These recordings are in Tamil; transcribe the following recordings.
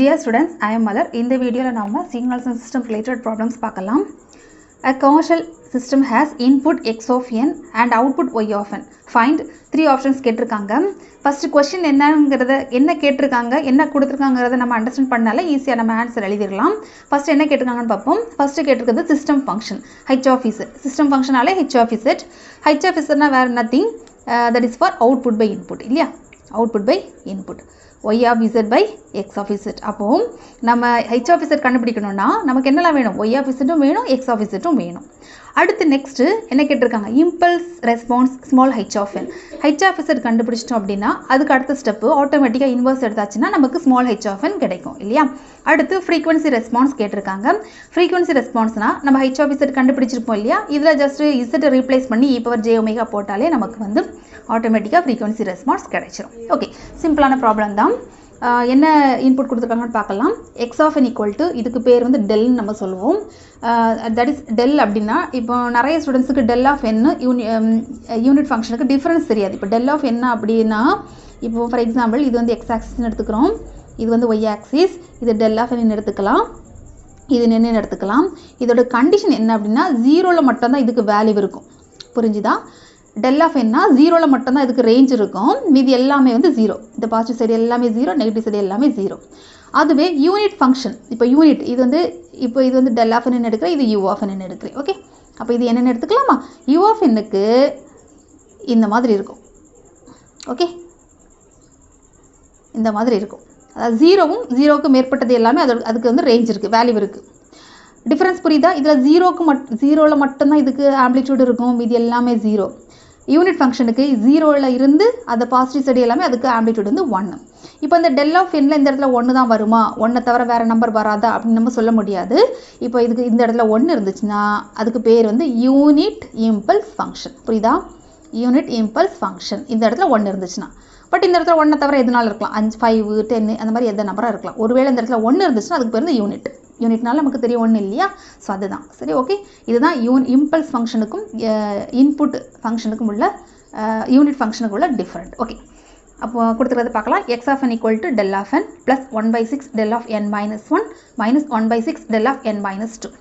Dear students, I am Malar. In the video, we signals and system related problems. A commercial system has input x of n and output y of n. Find three options. First question enna கேட்டிருக்காங்க என்ன கொடுத்திருக்காங்கறத நம்ம அண்டர்ஸ்டாண்ட் பண்ணால ஈஸியா நம்ம ஆன்சர் எழுதிரலாம். ஃபர்ஸ்ட் என்ன கேட்டிருக்காங்கன்னு பாப்போம். ஃபர்ஸ்ட் கேட்டிருக்கிறது system function h of z. System ஃபங்க்ஷனாலே h of z. h of z னா வேற nothing, that is for output by input இல்லையா? output by input. y of z by x of z. அப்போ நம்ம h of z கண்டுபிடிக்கணும்னா நமக்கு என்னலாம் வேணும்? y of z ம் வேணும், x of z ம் வேணும். அடுத்து நெக்ஸ்ட் என்ன கேட்டிருக்காங்க? Impulse response small h of n. h of z கண்டுபிடிச்சிட்டோம் அப்படின்னா அதுக்கு அடுத்த ஸ்டெப் ஆட்டோமேட்டிக்கா இன்வர்ஸ் எடுத்தாச்சுன்னா நமக்கு ஸ்மால் h of n கிடைக்கும் இல்லையா? அடுத்து frequency ரெஸ்பான்ஸ் கேட்டிருக்காங்க. frequency ரெஸ்பான்ஸ்னா நம்ம h of z கண்டுபிடிச்சிருப்போம் இல்லையா? இதுல ஜஸ்ட் z ரீப்ளேஸ் பண்ணி e⁻j⍵ போட்டாலே நமக்கு வந்து ஆட்டோமேட்டிக்கா frequency ரெஸ்பான்ஸ் கிடைச்சிரும். ஓகே, சிம்பிளான ப்ராப்ளம் தான். என்ன இன்புட் கொடுத்துருக்காங்கன்னு பார்க்கலாம். x of n equal to இதுக்கு பேர் வந்து டெல்னு நம்ம சொல்லுவோம். தட் இஸ் டெல் அப்படின்னா இப்போ நிறைய ஸ்டூடெண்ட்ஸுக்கு டெல் ஆஃப் n யூனிட் ஃபங்க்ஷனுக்கு டிஃப்ரென்ஸ் தெரியாது. இப்போ டெல் ஆஃப் என்ன அப்படின்னா இப்போ ஃபார் எக்ஸாம்பிள் இது வந்து எக்ஸ் ஆக்சிஸ்ன்னு எடுத்துக்கிறோம், இது வந்து ஒய் ஆக்சிஸ், இது டெல் ஆஃப் n எடுத்துக்கலாம், இது என்னென்னு எடுத்துக்கலாம். இதோட கண்டிஷன் என்ன அப்படின்னா ஜீரோவில் மட்டும்தான் இதுக்கு வேல்யூ இருக்கும். புரிஞ்சுதா? டெல் ஆஃப் என்ன ஜீரோவில் மட்டும்தான் இதுக்கு ரேஞ்ச் இருக்கும், மீதி எல்லாமே வந்து ஜீரோ. இந்த பாசிட்டிவ் சைடு எல்லாமே ஜீரோ, நெகட்டிவ் சைடு எல்லாமே ஜீரோ. அதுவே யூனிட் ஃபங்க்ஷன் இப்போ யூனிட் இது வந்து டெல் ஆஃப் n எடுக்கிறேன், இது யூ ஆஃப் n எடுக்கிறேன். ஓகே, அப்போ இது என்னென்னு எடுத்துக்கலாமா? யூ ஆஃப் n-க்கு இந்த மாதிரி இருக்கும். ஓகே, இந்த மாதிரி இருக்கும். அதாவது ஜீரோவுக்கு மேற்பட்டது எல்லாமே அதுக்கு வந்து ரேஞ்ச் இருக்குது, வேல்யூ இருக்குது. டிஃப்ரென்ஸ் புரியுதா? இதில் ஜீரோவில் மட்டும்தான் இதுக்கு ஆம்ப்ளிடியூட் இருக்கும், மீதி எல்லாமே ஜீரோ. யூனிட் ஃபங்க்ஷனுக்கு ஜீரோவில் இருந்து அந்த பாசிட்டிவ் சைடு எல்லாமே அதுக்கு ஆம்ப்ளிடியூட் வந்து 1. இப்போ இந்த டெல் ஆஃப் n இந்த இடத்துல 1 தான் வருமா, 1 தவிர வேறு நம்பர் வராதா அப்படின்னு நம்ம சொல்ல முடியாது. இப்போ இதுக்கு இந்த இடத்துல 1 இருந்துச்சுன்னா அதுக்கு பேர் வந்து யூனிட் இம்பல்ஸ் ஃபங்க்ஷன். புரியுதா? யூனிட் இம்பல்ஸ் ஃபங்க்ஷன் இந்த இடத்துல 1 இருந்துச்சுன்னா. பட் இந்த இடத்துல 1 தவிர எதுனாலும் இருக்கலாம், 5, 5, 10 அந்த மாதிரி எந்த நம்பராக இருக்கலாம். ஒருவேளை இந்த இடத்துல 1 இருந்துச்சுன்னா அதுக்கு பேர் வந்து யூனிட்னால நமக்கு தெரியும் 1 இல்லையா? ஸோ அதுதான் சரி. ஓகே, இதுதான் இம்பல்ஸ் ஃபங்க்ஷனுக்கும் இன்புட் ஃபங்க்ஷனுக்கும் உள்ள யூனிட் ஃபங்க்ஷனுக்கு உள்ள டிஃப்ரெண்ட். ஓகே, அப்போ கொடுத்துருக்கிறது பார்க்கலாம். x of n equal to del of n plus 1/6 del of n minus 1 minus 1/6 del of n minus 2.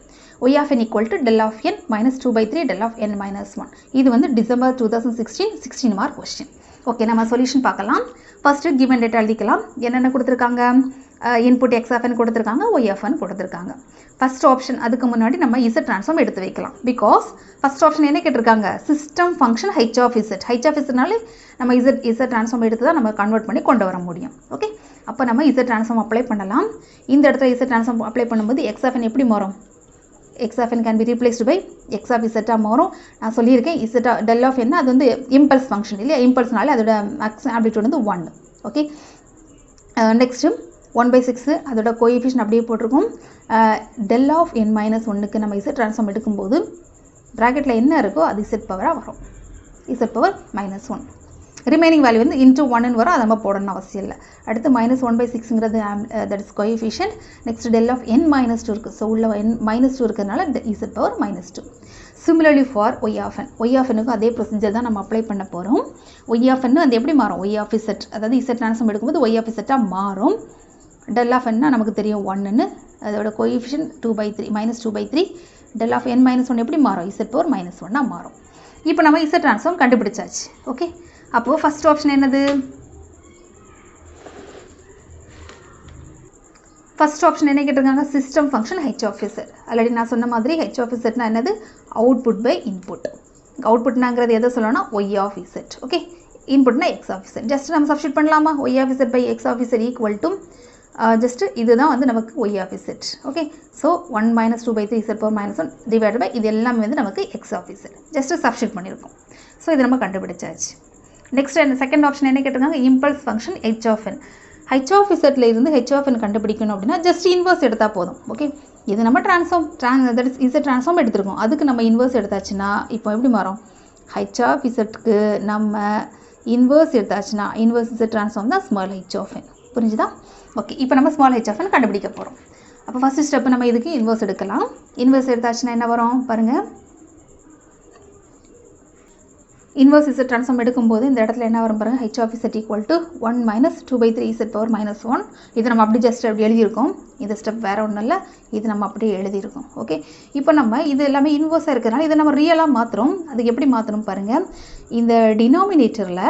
y of n equal to del of n minus 2/3 del of n minus 1. இது வந்து டிசம்பர் 2016 16 மார்க் கொஸ்டின். ஓகே, நம்ம சொல்யூஷன் பார்க்கலாம். ஃபஸ்ட்டு கிவன் டேட்டா எழுதிக்கலாம். என்னென்ன கொடுத்துருக்காங்க? இன்புட் x of n கொடுத்துருக்காங்க, y of n கொடுத்துருக்காங்க. ஃபஸ்ட் ஆப்ஷன் அதுக்கு முன்னாடி நம்ம z ட்ரான்ஸ்ஃபார்ம் எடுத்து வைக்கலாம். பிகாஸ் ஃபஸ்ட் ஆப்ஷன் என்ன கேட்டிருக்காங்க? System function h of z. h of z-னாலே நம்ம z ட்ரான்ஸ்ஃபார்ம் எடுத்து தான் நம்ம கன்வெர்ட் பண்ணி கொண்டு வர முடியும். ஓகே, அப்போ நம்ம z ட்ரான்ஸ்ஃபார்ம் அப்ளை பண்ணலாம். இந்த இடத்துல z ட்ரான்ஸ்ஃபார்ம் அப்ளை பண்ணும்போது x of n எப்படி மாறும்? x of n can be replaced by x of z மாறும். நான் சொல்லியிருக்கேன் z del of n அது வந்து இம்பல்ஸ் ஃபங்க்ஷன் இல்லையா? இம்பல்ஸ்னாலே அதோட மேக்ஸிமம் ஆம்ப்ளிடியூட் வந்து 1. ஓகே, நெக்ஸ்ட்டு 1/6 அதோட கோஎஃபிஷியன்ட் அப்படியே போட்டிருக்கோம். del of n minus 1க்கு நம்ம z ட்ரான்ஸ்ஃபார்ம் எடுக்கும்போது ப்ராக்கெட்டில் என்ன இருக்கோ அது z பவராக வரும், z power minus 1. Remaining value வந்து இன்ட்டு 1ன்னு வரும், அதை நம்ம போடணும்னு அவசியம் இல்லை. அடுத்து -1/6ங்கிறது that is coefficient. Next del of n minus 2 இருக்குது. ஸோ உள்ள n minus 2 இருக்கிறதுனால z power -2. Similarly for y of n. y of n-க்கும் அதே ப்ரொசீஜர் தான் நம்ம அப்ளை பண்ண போகிறோம். y of n அது எப்படி மாறும்? y of z, அதாவது z ட்ரான்ஸ்ஃபார்ம் எடுக்கும்போது y of z-ஆக மாறும். del of n நமக்கு தெரியும் 1ன்னு, அதோட coefficient 2/3 -2/3. del of n minus 1 எப்படி மாறும்? z பவர் -1ஆக மாறும். இப்போ நம்ம z ட்ரான்ஸ்ஃபார்ம் கண்டுபிடிச்சாச்சு. ஓகே, அப்போது ஃபஸ்ட் ஆப்ஷன் என்னது? ஃபஸ்ட் ஆப்ஷன் என்ன கேட்டிருக்காங்க? System function h of z. Already நான் சொன்ன மாதிரி h of z-னா என்னது? Output by input. அவுட்புட்னாங்கிறது எதை சொல்லணும்னா y of z. ஓகே, இன்புட்னா x of z. ஜஸ்ட் நம்ம சப்ஸ்டிட் பண்ணலாமா? y of z by x of z equal to just இதுதான் வந்து நமக்கு y of z. Okay, so 1 - 2/3 z power -1 divide by இது எல்லாமே வந்து நமக்கு x of z. Just substitute பண்ணியிருக்கோம். ஸோ இது நம்ம கண்டுபிடிச்சாச்சு. நெக்ஸ்ட் செகண்ட் ஆப்ஷன் என்ன கேட்டிருக்காங்க? Impulse function h of n. h of z-ல இருந்து h of n கண்டுபிடிக்கணும் அப்படின்னா ஜஸ்ட் இன்வர்ஸ் எடுத்தால் போதும். ஓகே, இது நம்ம தட் இஸ் z ட்ரான்ஸ்ஃபார்ம் எடுத்துருக்கோம், அதுக்கு நம்ம இன்வர்ஸ் எடுத்தாச்சுன்னா இப்போ எப்படி மாறும்? h of z-க்கு நம்ம இன்வர்ஸ் எடுத்தாச்சுன்னா இன்வர்ஸ் z ட்ரான்ஸ்ஃபார்ம் தான் ஸ்மால் h of n. புரிஞ்சுதா? ஓகே, இப்போ நம்ம ஸ்மால் h of n கண்டுபிடிக்க போகிறோம். அப்போ ஃபஸ்ட்டு ஸ்டெப் நம்ம இதுக்கு இன்வர்ஸ் எடுக்கலாம். இன்வர்ஸ் எடுத்தாச்சுன்னா என்ன வரும் பாருங்கள்? இன்வர்ஸ் இசட் ட்ரான்ஸ்ஃபார்ம் எடுக்கும்போது இந்த இடத்துல என்ன வரும் பாருங்கள், h of z equal to 1 minus 2 by 3 z power minus 1. இது நம்ம அப்படி ஜஸ்ட் அப்படி எழுதியிருக்கோம். இந்த ஸ்டெப் வேறு ஒன்றும் இல்லை, இது நம்ம அப்படியே எழுதியிருக்கோம். ஓகே, இப்போ நம்ம இது எல்லாமே இன்வர்ஸாக இருக்கிறனால இதை நம்ம ரியலாக மாற்றுறோம். அதுக்கு எப்படி மாற்றணும் பாருங்கள். இந்த டினாமினேட்டரில்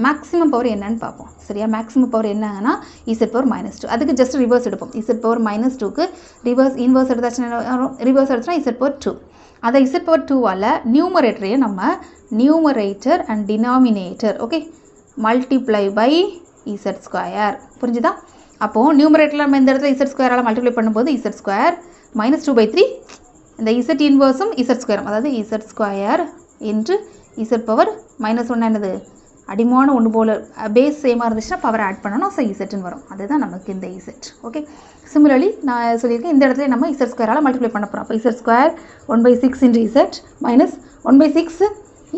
மேக்ஸிமம் பவர் என்னன்னு பார்ப்போம். சரியா, மேக்ஸிமம் பவர் என்னங்கன்னா z power minus 2. அதுக்கு ஜஸ்ட் ரிவர்ஸ் எடுப்போம். z power minus 2க்கு இன்வர்ஸ் எடுத்தாச்சுன்னா ரிவர்ஸ் எடுத்துனா z power 2. அதை z power 2வால் நியூமரேட்டரையே நம்ம numerator and denominator okay multiply by z square. புரிஞ்சுதா? அப்போது நியூமரேட்டரில் நம்ம இந்த இடத்துல z ஸ்கொயரால் மல்டிப்ளை பண்ணும்போது z ஸ்கொயர் மைனஸ் 2/3 இந்த z இன்வர்ஸும் z ஸ்கொயரும், அதாவது z square into z power -1 என்னது அடிமான ஒன்று போல் பேஸ் சேமாக இருந்துச்சுன்னா பவர் ஆட் பண்ணணும். ஸோ இசட்னு வரும். அதுதான் நமக்கு இந்த இசட். ஓகே, சிமிலர்லி நான் சொல்லியிருக்கேன் இந்த இடத்துல நம்ம இசட் ஸ்கொயரால் மல்டிப்ளை பண்ண போகிறோம். அப்போ z square 1/6 into z minus 1/6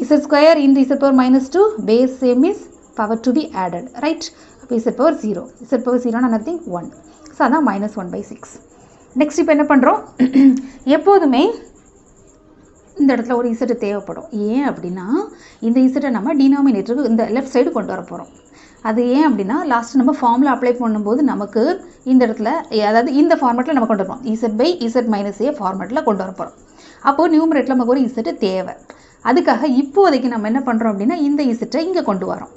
z square into z power -2 base same is power to be added right. அப்போ இசட் பவர் 0, இசட் பவர் 0னா நத்திங் 1. ஸோ அதான் -1/6. நெக்ஸ்ட் இப்போ என்ன பண்ணுறோம், எப்போதுமே இந்த இடத்துல ஒரு இசட்டு தேவைப்படும். ஏன் அப்படின்னா இந்த இசட்டை நம்ம டினாமினேட்டருக்கு இந்த லெஃப்ட் சைடு கொண்டு வர போகிறோம். அது ஏன் அப்படின்னா லாஸ்ட் நம்ம ஃபார்முலா அப்ளை பண்ணும்போது நமக்கு இந்த இடத்துல அதாவது இந்த ஃபார்மேட்டில் நம்ம கொண்டு வரப்போம். z/z-a ஃபார்மேட்டில் கொண்டு வர போகிறோம். அப்போது நியூமரேட்டில் நமக்கு ஒரு இசட்டு தேவை. அதுக்காக இப்போதைக்கு நம்ம என்ன பண்ணுறோம் அப்படின்னா இந்த இசட்டை இங்கே கொண்டு வரோம்.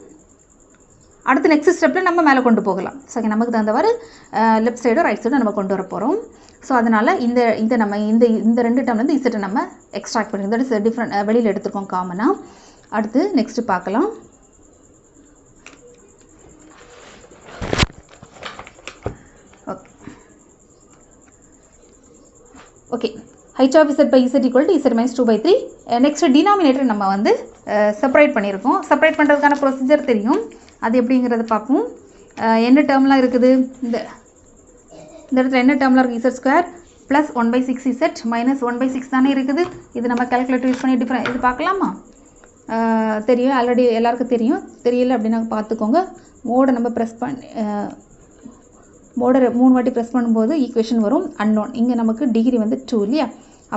அடுத்து நெக்ஸ்ட் ஸ்டெப்பில் நம்ம மேலே கொண்டு போகலாம். ஸோ நமக்கு தகுந்தவாறு லெஃப்ட் சைடோ ரைட் சைடோ நம்ம கொண்டு வர போகிறோம். ஸோ அதனால் இந்த நம்ம இந்த ரெண்டு டேர்ம்லேருந்து இசட்டை நம்ம எக்ஸ்ட்ராக்ட் பண்ணிருக்கோம். தட் இஸ் டிஃப்ரெண்ட் வெளியில் எடுத்துருக்கோம் காமனாக. அடுத்து நெக்ஸ்ட்டு பார்க்கலாம். Okay, h of z by z equal to z minus 2/3. Next denominator நம்ம வந்து செப்பரேட் பண்ணியிருக்கோம். செப்பரேட் பண்ணுறதுக்கான ப்ரொசீஜர் தெரியும், அது எப்படிங்கிறத பார்ப்போம். என்ன டேர்ம்லாம் இருக்குது, இந்த இடத்துல என்ன டேர்ம்லாம் இருக்குது, z square plus 1/6 z minus 1/6 தானே இருக்குது. இது நம்ம கால்குலேட்டர் யூஸ் பண்ணி டிஃப்ரெண்ட் இது பார்க்கலாமா? தெரியும், ஆல்ரெடி எல்லாருக்கும் தெரியும். தெரியல அப்படின்னா பார்த்துக்கோங்க. மோடை நம்ம ப்ரெஸ் பண்ணி மோடை 3 வாட்டி ப்ரெஸ் பண்ணும்போது ஈக்குவேஷன் வரும் அன்னோன். இங்கே நமக்கு டிகிரி வந்து 2 இல்லையா?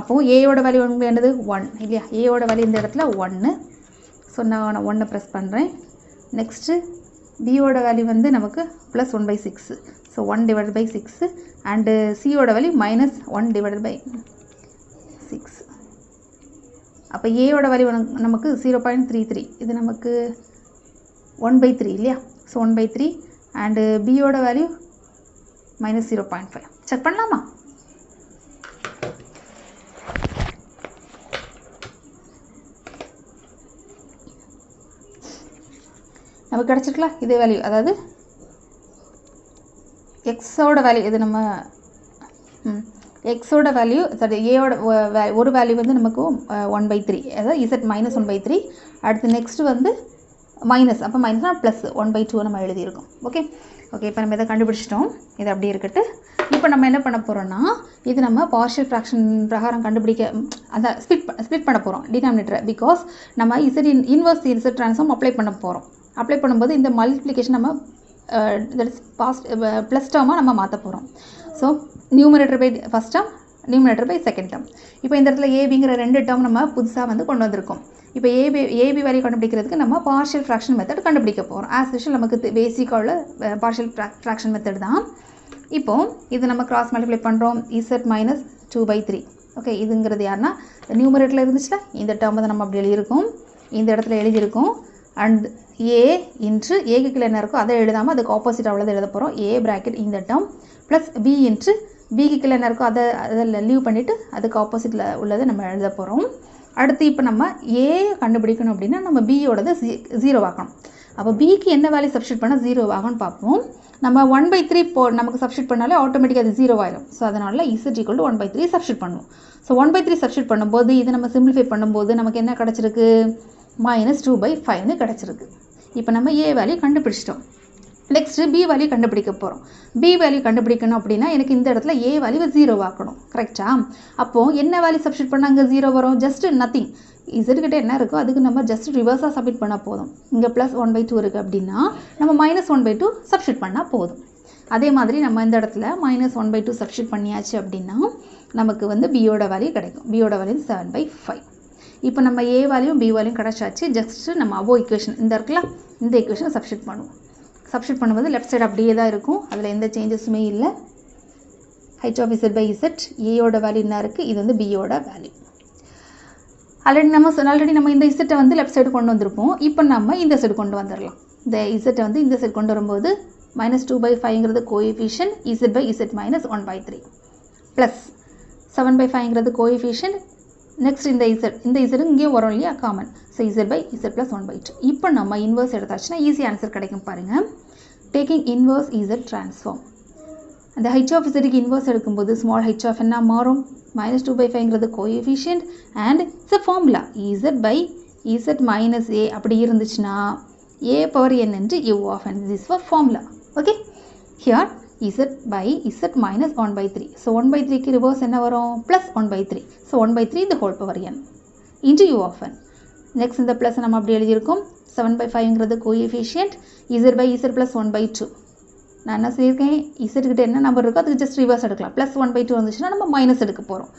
அப்போது ஏயோட வேல்யூ என்னது 1 இல்லையா? ஏயோட வேல்யூ இந்த இடத்துல 1. ஸோ நான் 1 ப்ரெஸ் பண்ணுறேன். நெக்ஸ்ட்டு பியோட வேல்யூ வந்து நமக்கு ப்ளஸ் 1/6. ஸோ 1/6 அண்டு சியோட வேல்யூ மைனஸ் 1/6. அப்போ ஏயோட வேல்யூ நமக்கு 0.33. இது நமக்கு 1/3 இல்லையா? ஸோ 1/3 அண்டு பியோட வேல்யூ minus 0.5. செக் பண்ணலாமா? நமக்கு கிடச்சிருக்கலாம் இதே வேல்யூ, அதாவது எக்ஸோட வேல்யூ இது நம்ம எக்ஸோட வேல்யூ சாரி ஏயோட ஒரு வேல்யூ வந்து நமக்கு 1/3, அதாவது இசட் மைனஸ் 1/3. அடுத்து நெக்ஸ்ட்டு வந்து மைனஸ், அப்போ மைனஸ்னால் ப்ளஸ் 1/2 நம்ம எழுதியிருக்கோம். ஓகே ஓகே, இப்போ நம்ம இதை கண்டுபிடிச்சிட்டோம். இது அப்படி இருக்கட்டு. இப்போ நம்ம என்ன பண்ண போகிறோம்னா இது நம்ம பார்ஷியல் ஃப்ராக்ஷன் பிரகாரம் கண்டுபிடிக்க அந்த ஸ்பிட் பண்ண போகிறோம் டினாமினேட்டரை. பிகாஸ் நம்ம Z inverse Z transform apply பண்ண போகிறோம். அப்ளை பண்ணும்போது இந்த மல்டிப்ளிகேஷன் நம்ம ப்ளஸ் டேர்மாக நம்ம மாற்ற போகிறோம். So numerator by first term, numerator by second term. இப்போ இந்த இடத்துல ஏபிங்கிற 2 டேர்ம் நம்ம புதுசாக வந்து கொண்டு வந்திருக்கோம். இப்போ ஏபி வேல்யூ கண்டுபிடிக்கிறதுக்கு நம்ம பார்ஷியல் ஃப்ராக்ஷன் மெத்தட் கண்டுபிடிக்க போகிறோம். ஆஸ் யூஷுவல் நமக்கு பேசிக்காக உள்ள பார்ஷியல் ஃப்ராக்ஷன் மெத்தட் தான். இப்போது இது நம்ம கிராஸ் மல்டிப்ளை பண்ணுறோம். Z minus 2/3. ஓகே, இதுங்கிறது யாருன்னா நியூமரேட்டரில் இருந்துச்சுல இந்த டேர்ம் தான் நம்ம அப்படி எழுதியிருக்கோம். இந்த இடத்துல எழுதியிருக்கோம். அண்ட் ஏ இன்ட்ரு ஏக்கு கீழே என்ன இருக்கோ அதை எழுதாமல் அதுக்கு ஆப்போசிட் அவ்வளோதான் எழுத போகிறோம். ஏ ப்ராக்கெட் இந்த டேர்ம் ப்ளஸ் பி இன்ட்ரு பிக்கு கீழே என்ன இருக்கோ அதில் லீவ் பண்ணிவிட்டு அதுக்கு ஆப்போசிட்டில் உள்ளதை நம்ம எழுத போகிறோம். அடுத்து இப்போ நம்ம ஏ கண்டுபிடிக்கணும் அப்படின்னா நம்ம பியோடது 0 ஆக்கணும். அப்போ பிக்கு என்ன வேல்யூ சப்ஸ்டியூட் பண்ணால் 0 ஆகும்னு பார்ப்போம். நம்ம 1/3 நமக்கு சப்ஸ்டியூட் பண்ணாலே ஆட்டோமேட்டிக்காக அது 0 ஆயிடும். ஸோ அதனால் இசட் ஈக்குவல் டு 1/3 சப்ஸ்டியூட் பண்ணுவோம். ஸோ 1/3 சப்ஸ்டியூட் பண்ணும்போது இது நம்ம சிம்பிளிஃபை பண்ணும்போது நமக்கு என்ன கிடச்சிருக்கு, -2/5ன்னு கிடச்சிருக்கு. இப்போ நம்ம ஏ வேல்யூ கண்டுபிடிச்சிட்டோம். நெக்ஸ்ட்டு பி வேல்யூ கண்டுபிடிக்க போகிறோம். பி வேல்யூ கண்டுபிடிக்கணும் அப்படின்னா எனக்கு இந்த இடத்துல ஏ வேல்யூ 0 ஆக்கணும். கரெக்டா? அப்போது என்ன வேல்யூ சப்ஸ்டியூட் பண்ணால் அங்கே 0 வரும்? Just nothing. இசட்கிட்ட என்ன இருக்கோ அதுக்கு நம்ம ஜஸ்ட் ரிவர்ஸாக சப்மிட் பண்ணால் போதும். இங்கே ப்ளஸ் 1/2 இருக்குது அப்படின்னா நம்ம -1/2 சப்ஸ்டியூட் பண்ணால் போதும். அதே மாதிரி நம்ம இந்த இடத்துல -1/2 சப்ஸ்டியூட் பண்ணியாச்சு அப்படின்னா நமக்கு வந்து பியோட வேல்யூ கிடைக்கும். பியோட வேல்யூ 7/5. இப்போ நம்ம A வேல்யூம் B வேல்யூம் கிடச்சாச்சு. ஜஸ்ட்டு நம்ம above equation இந்த இருக்குல்ல, இந்த equation சப்ஸ்டிட் பண்ணுவோம். சப்ஸ்டிட் பண்ணும்போது லெஃப்ட் சைடு அப்படியே தான் இருக்கும். அதில் எந்த சேஞ்சஸுமே இல்லை. h of z by z, ஏயோட வேல்யூ என்ன இருக்குது, இது வந்து பியோட வேல்யூ. ஆல்ரெடி நம்ம இந்த இசட்டை வந்து லெஃப்ட் சைடு கொண்டு வந்திருப்போம். இப்போ நம்ம இந்த சைடு கொண்டு வந்துடலாம். இந்த இசட்டை வந்து இந்த சைடு கொண்டு வரும்போது -2/5ங்கிறது coefficient, z by z minus 1/3 plus 7/5ங்கிறது கோஎஃபிஷியன்ட். நெக்ஸ்ட் இந்த z இங்கேயும் வரும் இல்லையா, common. So z by z plus 1/2. இப்போ நம்ம இன்வர்ஸ் எடுத்தாச்சுன்னா ஈஸி ஆன்சர் கிடைக்கும் பாருங்கள். Taking inverse z transform. அந்த h of zக்கு இன்வர்ஸ் எடுக்கும்போது ஸ்மால் h of என்ன மாறும், -2/5ங்கிறது coefficient and it's a formula z by z minus a அப்படி இருந்துச்சுன்னா a power n into u of n. This is for formula. Okay. Here z by z minus 1/3. So 1/3க்கு reverse என்ன வரும், plus 1/3. So 1/3 the whole power n into u of n. Next இந்த plus நம்ம அப்படி எழுதியிருக்கோம். 7/5ங்கிறது coefficient, z by z plus 1/2. நான் என்ன சொல்லியிருக்கேன், z கிட்ட என்ன நம்பர் இருக்கோ அதுக்கு ஜஸ்ட் ரிவர்ஸ் எடுக்கலாம். ப்ளஸ் 1/2 வந்துச்சுன்னா நம்ம மைனஸ் எடுக்க போகிறோம்.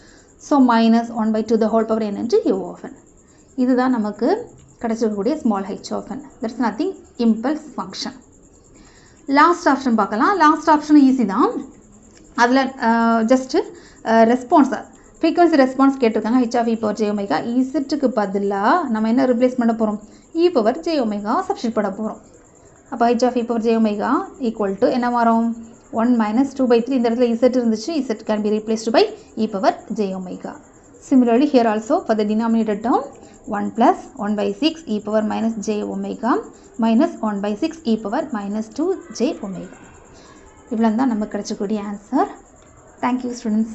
So -1/2 the whole power n into u of n. இதுதான் நமக்கு கிடைச்சிருக்கக்கூடிய small h of n. That's nothing, impulse function. Last option பார்க்கலாம். லாஸ்ட் ஆப்ஷன் ஈஸி தான். அதில் ஜஸ்ட்டு ரெஸ்பான்ஸ், ஃப்ரீக்வன்சி ரெஸ்பான்ஸ் கேட்டிருக்காங்க. h of e power j omega. இசட்டுக்கு பதிலாக நம்ம என்ன ரிப்ளேஸ் பண்ண போகிறோம், e power j omega substitute பண்ண போகிறோம். அப்போ h of e power j omega equal to என்ன வரும், 1 minus 2/3. இந்த இடத்துல z இருந்துச்சு, z can be replaced by e power j omega. Similarly here also for the denominator term 1 plus 1/6 e power minus j omega minus 1/6 e power minus 2 j omega. இவ்வளோ தான் நமக்கு கிடைச்சக்கூடிய ஆன்சர். Thank you students.